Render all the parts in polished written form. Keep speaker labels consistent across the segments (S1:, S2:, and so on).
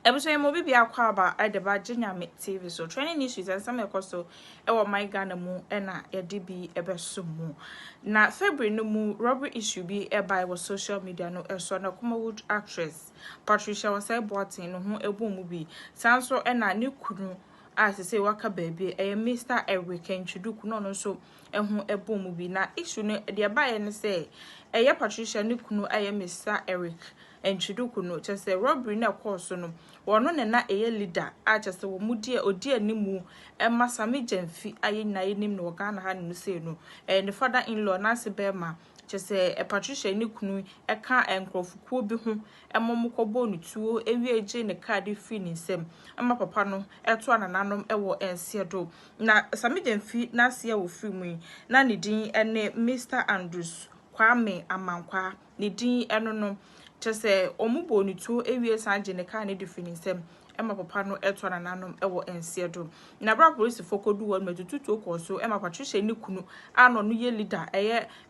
S1: Ebuso mo bibi akwa aba edeba Ginyame TV so training issues and some ekoso ewo my Ghana mu na yede bi ebeso mu na February no mu robbery issue bi eba was social media no eso na Kumawood actress Patricia Osei Boateng no ho ebu mu bi sanso na ne kunu as say waka baby Mr. Eric Nchuduku no so eho ebu mu bi na issue no de aba ye ne say Patricia ne kunu Mr. Eric Nchuduku no chese robbery na course no wono ne na leader a chese wo mudie odi animu masame jamfi aye na yenim no Ghana ha no say no the father in law na se bema chese Patricia ne kunu ka enkrofukuo bi ho momokobo no tuo ewie je ne card free ni nsem papa no eto anananom wo ensiedo na same jamfi na se wo free mu na ne din ene Mr. Andrews Amankwaah ne din eno no chese omubo ni tu ewie sanje ne ka ne defininsem papa no eto nananom ewo ensiedo na bra police fokodu won metututu koso Patricia ni kunu ano no ye leader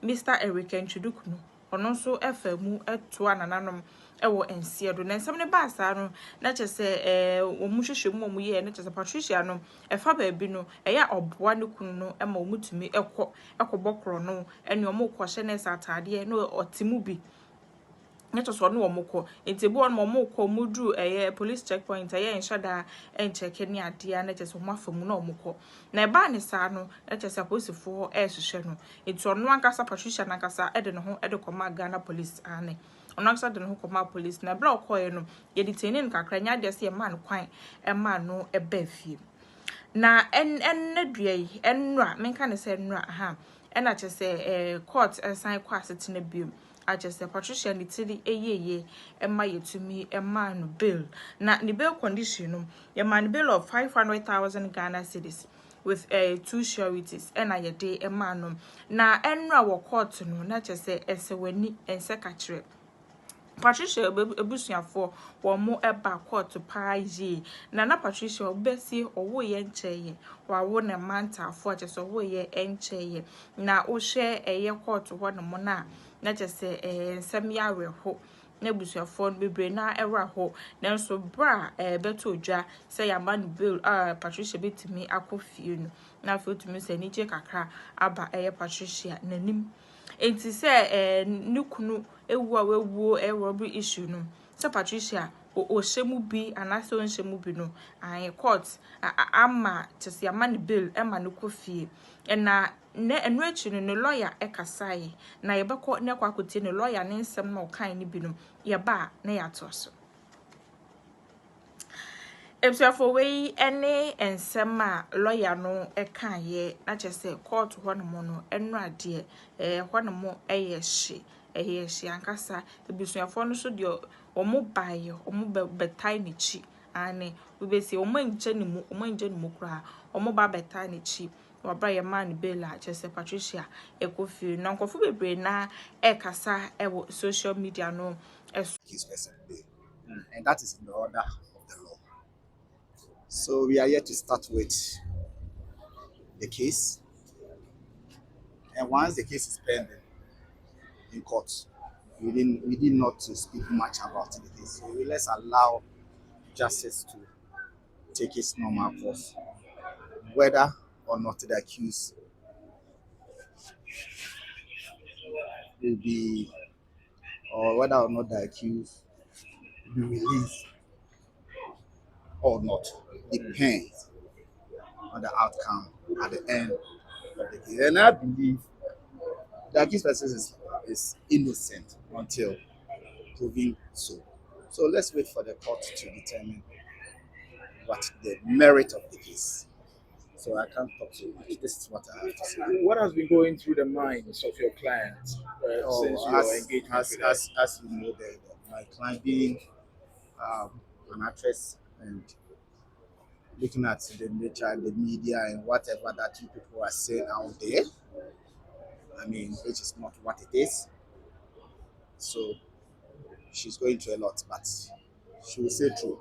S1: Mr. Eric Nchuduku no ono so efamu eto nananom ewo ensiedo na nsem ne ba asa no na chese omuhwehwemu omuye na chese Patricia no efa ba bi no oboa ne kunu no omutumi ekobokro no ene omukwohye ne satade no otimu bi neto so no omukọ entibu on momukọ mudu police checkpoint nshada encheke ni ade na chese omafamu na omukọ na eba ne sa no na chese policefoɔ ehwehwɛ no enti ono ankasa Patricia nankasa ede ne ho ede koma Ghana police ane ono ankasa de ne ho koma police na bla okoye no ye detain kakra nya de se man kwan no eba fie na ne dua yi enra menka ne se enra ha na chese court ensan kwa asetena biom ajese Patricia nitili eyeye emma yetumi emma no bail na the bail condition no ye man bail of 500,000 Ghana cedis with 2 sureties na yede emma no na enra wo court no na chese esewani ense kachire Patricia ebusuafo wo mo eba court pa yi na Patricia obesi owo ye ncheye wawo ne manta afo chese owo ye encheye na wo hwe court ho no mo na chese nsem ya reho na busuafo bebre na era ho nanso bra beto odwa se ya man bill Patricia betimi akofie no na afotumi se ni je kakra aba Patricia nanim enti se nukunu ewu a wewu robbery issue no se Patricia o shemu bi anase o shemu bi no court ama chese ya man bill ema no kofie na ne enu echi no lawyer ekasai na yebekọ ne kwa kotie no lawyer ne nsem na okan ne binum yeba na yatoso ebusuafo wei ene ensem a lawyer no ekan ye na chese court ho no mo no enu ade ho no mo ehye ankasa ebusuafo no so de omo baye omo betai ne chi ane we be say omo nje ne mu kura omo ba betai ne chi wabra ye man bela chese Patricia ekofi na nkofo bebre na ekasa ewo social media no
S2: his person today. And that is in the order of the law. So we are here to start with the case. And once the case is pending in court, we did not to speak much about the case. So let's allow justice to take its normal course, whether or not the accused will be, or whether or not the accused will be released or not, depends on the outcome at the end of the case. And I believe the accused person is innocent until proven so. So let's wait for the court to determine what the merit of the case. So I can't talk too much. This is what I have to say.
S3: What has been going through the minds of your clients since your engagement with them?
S2: As you know, my client being an actress and looking at the nature, the media, and whatever that you people are saying out there, I mean, which is not what it is. So she's going through a lot, but she will say true.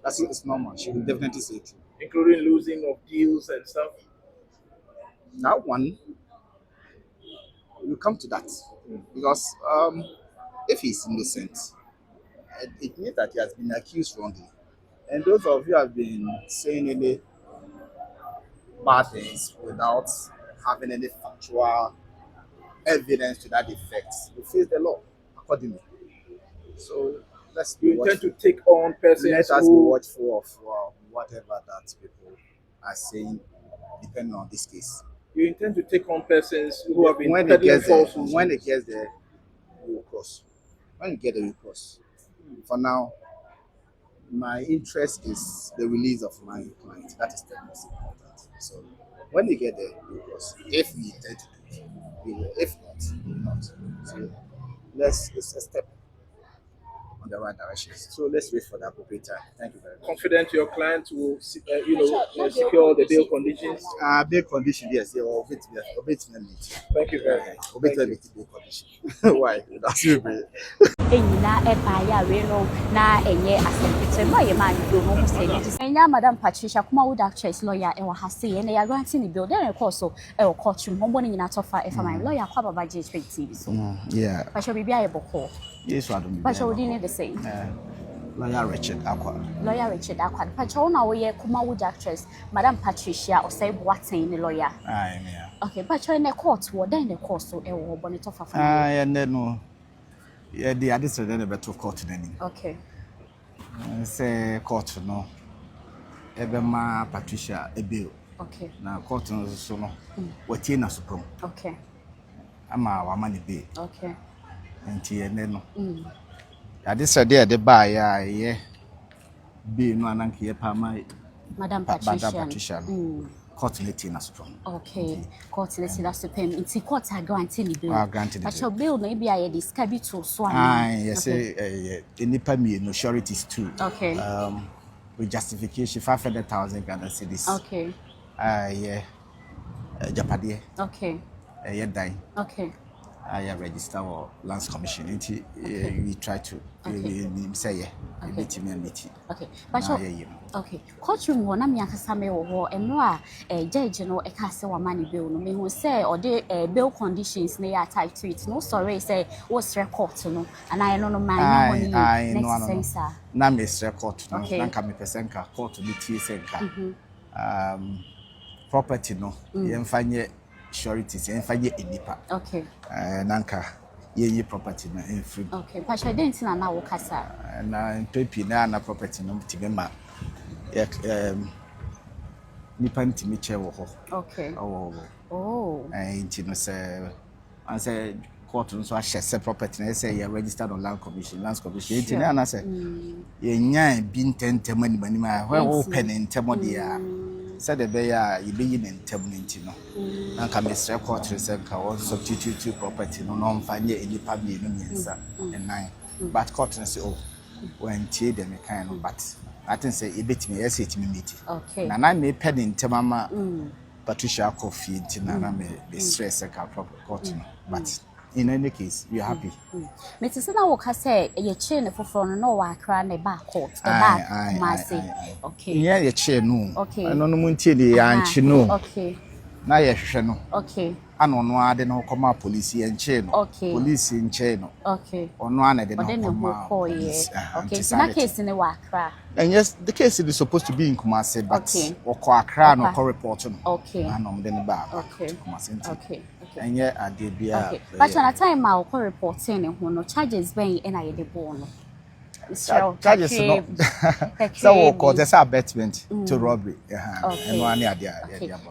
S2: That's it's normal. She will definitely say true.
S3: Including losing of deals and stuff?
S2: That one, we'll come to that. Because if he's innocent, it means that he has been accused wrongly. And those of you have been saying any bad things without having any factual evidence to that effect, you face the law accordingly. So let's be
S3: You intend
S2: watchful.
S3: to take on persons
S2: Let us be
S3: who
S2: watchful of whatever that people are saying, depending on this case.
S3: you intend to take on persons who have been
S2: When it
S3: peddling
S2: gets there,
S3: falsehoods.
S2: when it gets there, we will cross. When you get there, we cross. For now, my interest is the release of my client. That is the most important. So when you get there, we will cross. If we intend to do it, we will. If not, we will not. So it's a step on the right direction. So let's wait for the appropriate time. Thank you very much.
S3: Confident your client will, secure the bail conditions.
S2: Bail condition, yes, they will obey me.
S3: Thank you very much.
S2: Obey me bail condition. Why? That's really
S4: Enyina ebaya we no na enye asempete no ye man do no say enya Madam Patricia Kumawood actress lawyer e wa hase ye na ya granting the bill then course so e wo courtroom hombo ni nyina tofa e fa my lawyer kwa baba J3 TV so
S2: yeah.
S4: Pasha bibia ye boko
S2: Yes, I don't.
S4: Pasha wodi ne the same
S2: Lawyer Richard Akwa.
S4: Lawyer Richard Akwa Pasha una wo ye Kumawood actress Madam Patricia Osei Boateng ni lawyer
S2: Yeah.
S4: okay Pasha in the court wo then the course so e wo hombo ni tofa fa
S2: and then no. Yeah, the other side then better court then.
S4: okay
S2: Say court no. Ebema Patricia Ebeo.
S4: okay
S2: Na court no so no. Watie na supreme.
S4: okay
S2: Ama wa mani be.
S4: okay
S2: Nti ene no. Ade sade e de ba ya ye be no ananke ye pa ma
S4: Madam Patricia.
S2: Court leti na supreme.
S4: Okay. Court leti na supreme. Inti court a granted the bill.
S2: Granted the
S4: But your bill no be a disca bi to so
S2: yes, nipa me no sureties too.
S4: Okay.
S2: With justification 500,000 Ghana cedis.
S4: Okay.
S2: Yeah. Japade.
S4: Okay.
S2: Yeah, die.
S4: Okay.
S2: I register or lands commission. We try to say yeah. Meet.
S4: Okay. But okay. Courtroom wo na me akasa me wo ho eno a judge no e ka se wa mani bill no me hu say or the bail conditions na ya type to it no sorry say what's record no and I no man no next sense
S2: na me record no
S4: na
S2: ka me pesenka court bi tie senka property no ye mfanye sureties ye mfanye enipa
S4: okay
S2: nanka ye property na free
S4: okay pa sure dent na wo kasa
S2: na pepi na property no tibema nipa ntimi che wo ho
S4: okay
S2: nti no say court nso a share property na say you registered on lands commission nti na say ye nya bi ntentem animani ma where wo pen ntem dia said the bear you be in ntem nti no na ka mesre court say ka wo substitute property no no mfanye enipa bi no nyensa nine but court no say when tie dem kind no but I think say e betimi yes etimi meet
S4: okay
S2: na me pen ntem ama Patricia Coffee na me stress ka proper court no but in any case we are happy
S4: me say na wo ka say ye chain no foforo no no wa akra na ba court the back ma say okay
S2: yeah ye chain no
S4: okay
S2: no muntie de anchi no
S4: okay
S2: na ye hwehwe no
S4: okay
S2: ano no ade no koma police ye nche no
S4: okay
S2: police nche no
S4: okay
S2: ono ana de no koma
S4: police okay so na case ni wa akra
S2: and yes the case is supposed to be in Kumasi but oko akra no ko report no
S4: okay
S2: anom de no ba
S4: okay
S2: Kumasi
S4: okay
S2: and yeah ade bia
S4: but na time ma ko reporting ne ho no charges ben na ye de bo no
S2: charges no so cause there's abatement to robbery and one ade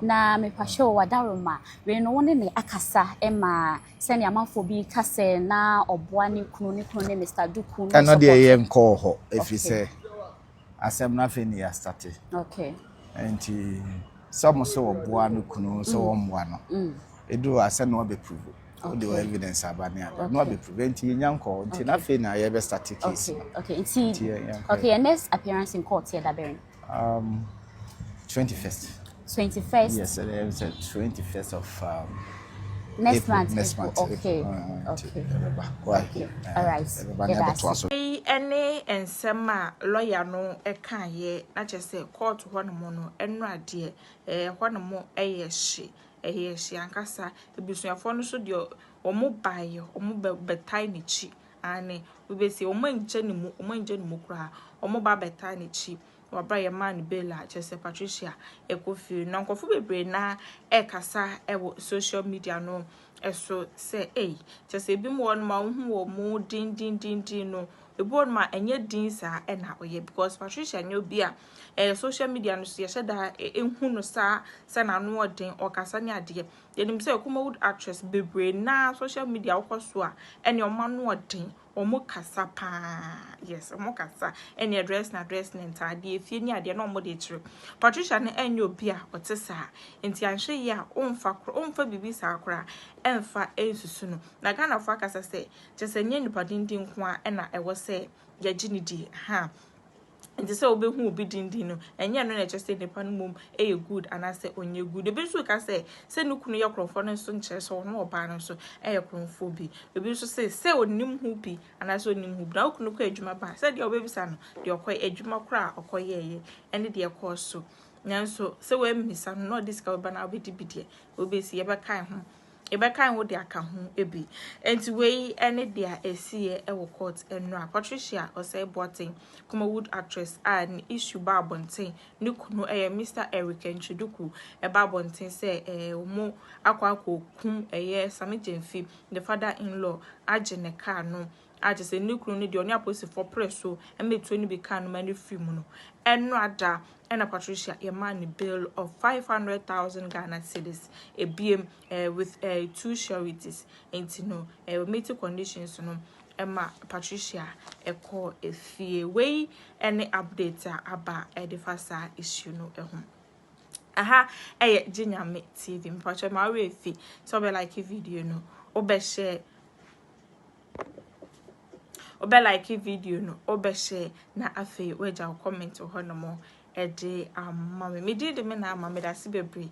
S4: na me pa show wadaroma we no woni ne akasa e ma se ne amafo bi kase na oboa ne kunu ne Mr. Duku
S2: no so dey yen call ho if you say asem na fe ni ya start
S4: okay
S2: and some so oboa ne kunu so omwa no edu asem na be prove the evidence abania no be prevent nyanko nti na fe na ye be start case
S4: okay okay your next appearance in court here that bearing
S2: 21st yes it was 21st of
S4: next month
S2: okay
S4: all right
S1: any ensema lawyer no e kan ye na che say court ho no mo no enrade ho no mo eyehye ankasa ebusuafo no so de omo baye omo betai ni chi ane we be say omo nje ni mu kra omo ba beta ni chi wabra ye man bela chese Patricia ekofi na nkofo bebre na ekasa ewo social media no eso say chese bi mo ma hu wo mu din no ebon ma enye din sa na oye because Patricia nyo bia social media no so ye sheda enhu no sa na no odin okasa ne ade yenim say Kumawood actress bebre na social media okoso a ene o ma no odin omo kasa pa yes omo kasa ene dress na entade efie ni ade na omo de kire Patricia ne enyo bia otesa enti anhwe ye a omfa bibi sa akora emfa ensusu no na Ghana fo akasa say chese nye nipa dindin nko a na ewo say ye gini di ha nti say obehu obi dindin no enye no na chese nipa no mom good and say onye good ebi so ka say nukunu ye krofo no so nche so no oba no so krofo bi ebi so say onim hu bi and say onim hu bi na okunu ko adwuma ba say de obebisa no de okoy adwuma kra okoye ye ene de ekọ so nyanso say we mmisa no this ka oba na obedi bidie obesi ye be kan ho ebe kan wo de aka ho ebi enti we ene de a esie ewo court enra Patricia Osei Boateng Kumawood actress and issue ba bonten ni kunu Mr. Eric Nchiduku ba bonten say omo akwa kum Sami Jemfi the father-in-law agene car no aje say ni kunu ni de oni aposi for press so emetu ni be car no mani free mu no enra da ena Patricia a man bill of 500,000 Ghana cedis a BM with 2 sureties enti no meeting conditions no Emma Patricia call a fee way any update about the fasa issue no aha Jinyame TV mpacho ma we fi so be like video no obe share like video no obe share na afi weja comment ho no mo ede mama me did me na mama da si bebre